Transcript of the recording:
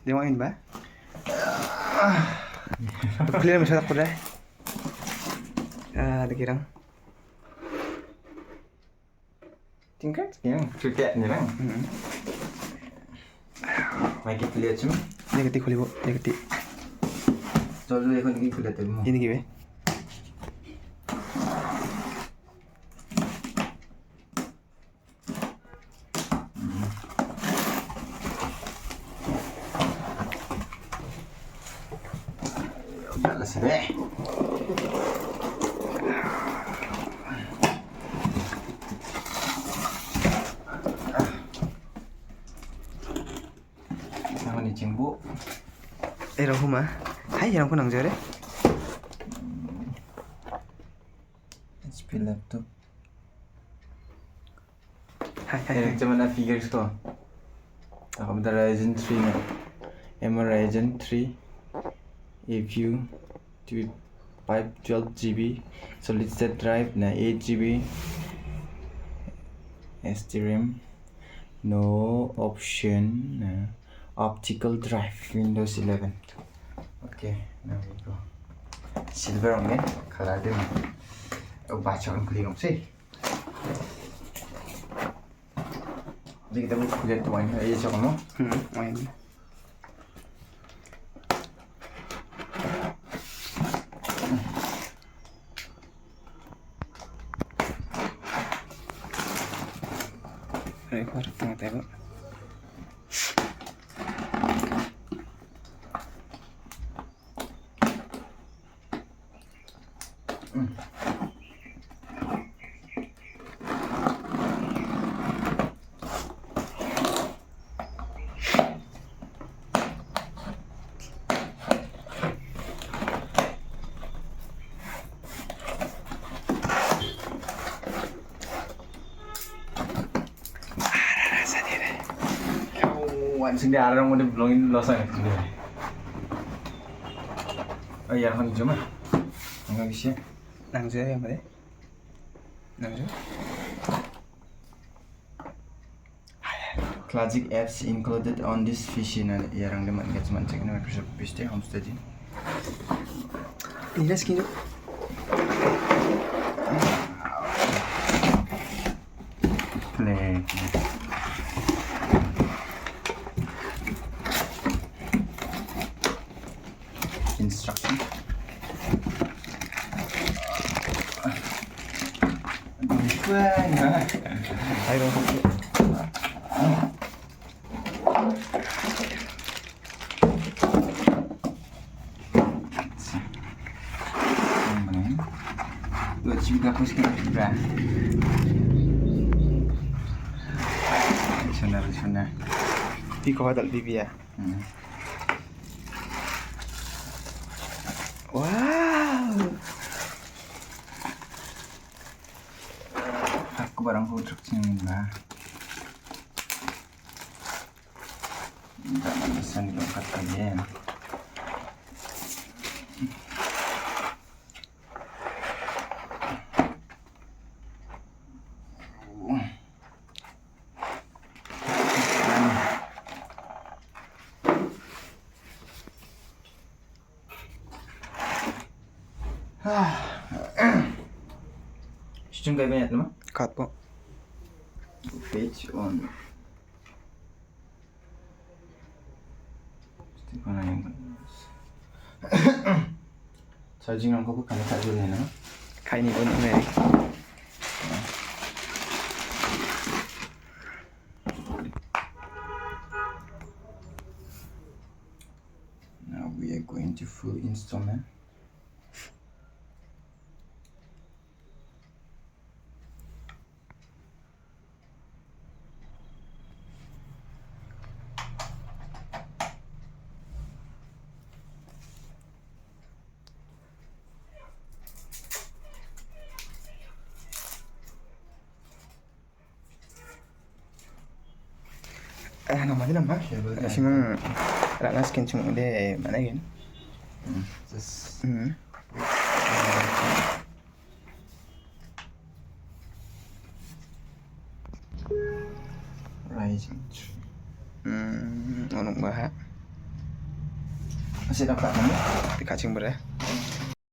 Di mo ba? Clear mo siya ako dahil. Lagi lang. Tingkat yang cukai ni lang. Mai kita lihat cuma. Ini ketik kulit bu, ini ketik. Soalnya aku ni kita lihat dulu. Ini gimana? Udah selesai. Sama ni cimbu. Ilang huma? Hai, ilang ko nang jere? HP laptop. Hai. Yang cuma na figures ko. Ako ada Ryzen 3 na. MR Ryzen 3 APU 512GB solid state drive na 8GB SDRAM no option optical drive Windows 11. Okay, now we go. Silver on it, color din. Baca ang kulit sih. Jadi kita boleh lihat tuan aja cakap mo. Main. Rekor tengah tengok. Wan sendiri orang udah belongin losan sendiri. Oh iya, kan cuma enggak bisa. Nang jere yang mana? Nang jere? Classic apps included on this PC na yarang naman gets man check na Microsoft PC Homestead. Ini skin tu. Play. Instruction. Hai dong. Dua juga pus kita juga. Sana. Di ko hadal bibiya. Wow. Aku barang food truck sini lah. Tidak bisa dilengkap kalian. Sejum kayak banyak teman. Cut po. Page on. Pasti mana yang charging ang ko kami charger na. Kain ni po ni Mary. Now we are going to full installment. Nama dia nama. Simang rana skin cuma dia mana kan? Just Ryzen 3. Anong baha? Masih dapat namun Di kacing ber ya.